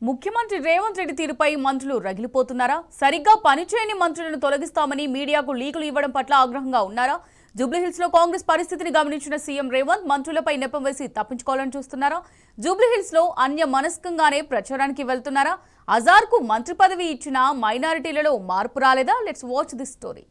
ముఖ్యమంత్రి రేవంత్ రెడ్డి తీరుపై మంత్రులు రగిలిపోతున్నారా? సరిగ్గా పనిచేయని మంత్రులను తొలగిస్తామని మీడియాకు లీకులు ఇవ్వడం పట్ల ఆగ్రహంగా ఉన్నారా? జూబ్లీహిల్స్ లో కాంగ్రెస్ పరిస్థితిని గమనించిన సీఎం రేవంత్ మంత్రులపై నెపం వేసి తప్పించుకోవాలని చూస్తున్నారా? జూబ్లీహిల్స్ లో అన్యమనస్కంగానే ప్రచారానికి వెళ్తున్నారా? అజార్ కు మంత్రి పదవి ఇచ్చిన మైనారిటీలలో మార్పు రాలేదా? Let's watch this story.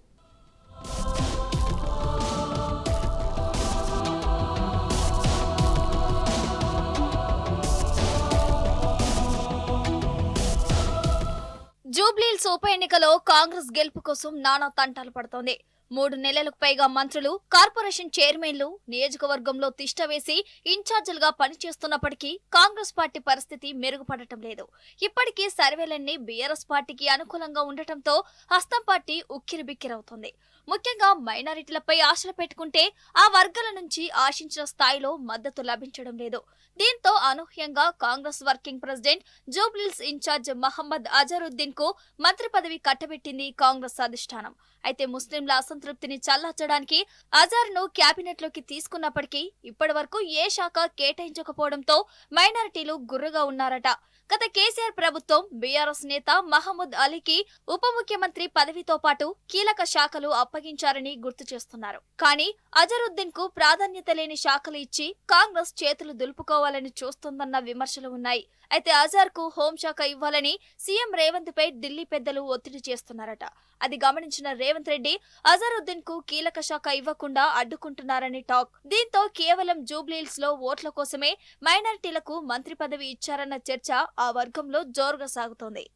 Jubilee Hills ఉప ఎన్నికలో కాంగ్రెస్ గెలుపు కోసం నానా తంటాలు పడుతోంది. 3 నెలలకు పైగా మంత్రులు, కార్పొరేషన్ చైర్మన్లు నియోజకవర్గంలో తిష్టవేసి ఇన్ఛార్జీలుగా పనిచేస్తున్నప్పటికీ కాంగ్రెస్ పార్టీ పరిస్థితి మెరుగుపడటం లేదు. ఇప్పటికీ సర్వేలన్నీ బీఆర్ఎస్ పార్టీకి అనుకూలంగా ఉండటంతో హస్తం పార్టీ ఉక్కిరిబిక్కిరవుతోంది. ముఖ్యంగా మైనారిటీలపై ఆశలు పెట్టుకుంటే ఆ వర్గాల నుంచి ఆశించిన స్థాయిలో మద్దతు లభించడం లేదు. దీంతో అనూహ్యంగా Congress working president, Jubilee Hills incharge Mohammed Azharuddin కు మంత్రి పదవి కట్టబెట్టింది కాంగ్రెస్ అధిష్టానం. అయితే ముస్లింల అసంతృప్తిని చల్లార్చడానికి అజార్ ను క్యాబినెట్ లోకి తీసుకున్నప్పటికీ ఇప్పటి వరకు ఏ శాఖ కేటాయించకపోవడంతో మైనారిటీలు గుర్రుగా ఉన్నారట. గత కేసీఆర్ ప్రభుత్వం బీఆర్ఎస్ నేత మహమూద్ అలీకి ఉప ముఖ్యమంత్రి పదవితో పాటు కీలక శాఖలు అప్పగించారని గుర్తు చేస్తున్నారు. కానీ అజరుద్దీన్ కు ప్రాధాన్యత లేని శాఖలు ఇచ్చి కాంగ్రెస్ చేతులు దులుపుకోవాలని చూస్తోందన్న విమర్శలు ఉన్నాయి. అయితే అజార్ కు హోంశాఖ ఇవ్వాలని సీఎం రేవంత్ పై ఢిల్లీ పెద్దలు ఒత్తిడి చేస్తున్నారట. అది గమనించిన రేవంత్ రెడ్డి అజరుద్దీన్ కు కీలక శాఖ ఇవ్వకుండా అడ్డుకుంటున్నారని టాక్. దీంతో కేవలం జూబ్లీహిల్స్ లో ఓట్ల కోసమే మైనారిటీలకు మంత్రి పదవి ఇచ్చారన్న చర్చ ఆ వర్గంలో జోరుగా సాగుతోంది.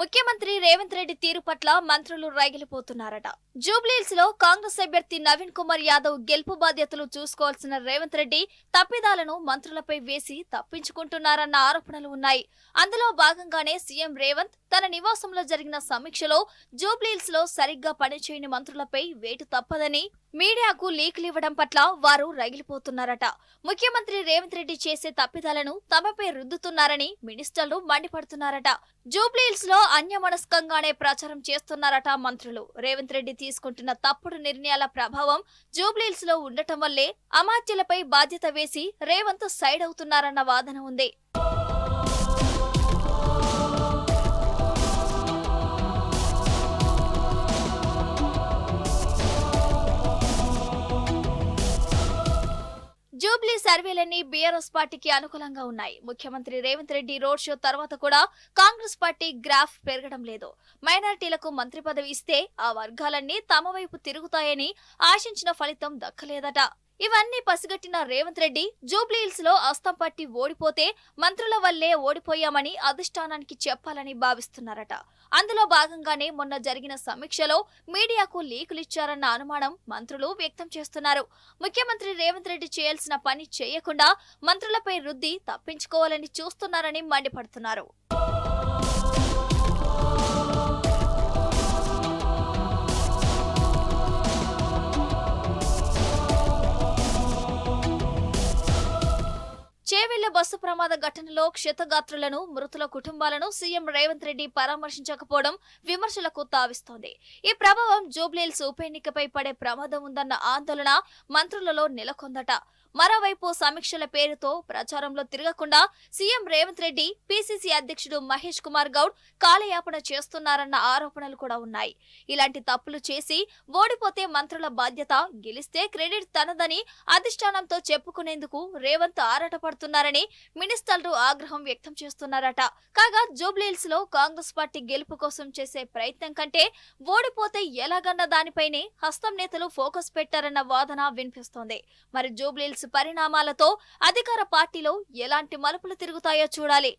ముఖ్యమంత్రి రేవంత్ రెడ్డి తీరు పట్ల మంత్రులు రగిలిపోతున్నారట. జూబ్లీహిల్స్ లో కాంగ్రెస్ అభ్యర్థి నవీన్ కుమార్ యాదవ్ గెలుపు బాధ్యతలు చూసుకోవాల్సిన రేవంత్ రెడ్డి తప్పిదాలను మంత్రులపై వేసి తప్పించుకుంటున్నారన్న ఆరోపణలు ఉన్నాయి. అందులో భాగంగానే సీఎం రేవంత్ తన నివాసంలో జరిగిన సమీక్షలో జూబ్లీహిల్స్ లో సరిగ్గా పనిచేయని మంత్రులపై వేటు తప్పదని మీడియాకు లీకులు ఇవ్వడం పట్ల వారు రగిలిపోతున్నారట. ముఖ్యమంత్రి రేవంత్ రెడ్డి చేసే తప్పిదాలను తమపై రుద్దుతున్నారని మినిస్టర్లు మండిపడుతున్నారట. జూబ్లీహిల్స్ లో అన్యమనస్కంగానే ప్రచారం చేస్తున్నారట మంత్రులు. రేవంత్ రెడ్డి తీసుకుంటున్న తప్పుడు నిర్ణయాల ప్రభావం జూబ్లీహిల్స్ లో ఉండటం వల్లే అమాత్యులపై బాధ్యత వేసి రేవంత్ సైడ్ అవుతున్నారన్న వాదన ఉంది. జూబ్లీ సర్వేలన్నీ బీఆర్ఎస్ పార్టీకి అనుకూలంగా ఉన్నాయి. ముఖ్యమంత్రి రేవంత్ రెడ్డి రోడ్ షో తర్వాత కూడా కాంగ్రెస్ పార్టీ గ్రాఫ్ పెరగడం లేదు. మైనారిటీలకు మంత్రి పదవి ఇస్తే ఆ వర్గాలన్నీ తమ వైపు తిరుగుతాయని ఆశించిన ఫలితం దక్కలేదట. ఇవన్నీ పసిగట్టిన రేవంత్ రెడ్డి జూబ్లీహిల్స్ లో హస్తం పార్టీ ఓడిపోతే మంత్రుల వల్లే ఓడిపోయామని అధిష్టానానికి చెప్పాలని భావిస్తున్నారట. అందులో భాగంగానే మొన్న జరిగిన సమీక్షలో మీడియాకు లీకులిచ్చారన్న అనుమానం మంత్రులు వ్యక్తం చేస్తున్నారు. ముఖ్యమంత్రి రేవంత్ రెడ్డి చేయాల్సిన పని చేయకుండా మంత్రులపై రుద్ది తప్పించుకోవాలని చూస్తున్నారని మండిపడుతున్నారు. చేవెళ్ల బస్సు ప్రమాద ఘటనలో క్షతగాత్రులను, మృతుల కుటుంబాలను సీఎం రేవంత్ రెడ్డి పరామర్శించకపోవడం విమర్శలకు తావిస్తోంది. ఈ ప్రభావం జూబ్లీహిల్స్ ఉప ఎన్నికపై పడే ప్రమాదం ఉందన్న ఆందోళన మంత్రులలో నెలకొందట. మరోవైపు సమీక్షల పేరుతో ప్రచారంలో తిరగకుండా సీఎం రేవంత్ రెడ్డి, పీసీసీ అధ్యక్షుడు మహేష్ కుమార్ గౌడ్ కాలయాపన చేస్తున్నారన్న ఆరోపణలు కూడా ఉన్నాయి. ఇలాంటి తప్పులు చేసి ఓడిపోతే మంత్రుల బాధ్యత, గెలిస్తే క్రెడిట్ తనదని అధిష్టానంతో చెప్పుకునేందుకు రేవంత్ ఆరాటపడుతున్నారని మినిస్టర్లు ఆగ్రహం వ్యక్తం చేస్తున్నారట. కాగా జూబ్లీహిల్స్ లో కాంగ్రెస్ పార్టీ గెలుపు కోసం చేసే ప్రయత్నం కంటే ఓడిపోతే ఎలాగన్న దానిపైనే హస్తం నేతలు ఫోకస్ పెట్టారన్న వాదన వినిపిస్తోంది. మరి జూబ్లీహిల్స్ పరిణామాలతో అధికార పార్టీలో ఎలాంటి మలుపులు తిరుగుతాయో చూడాలి.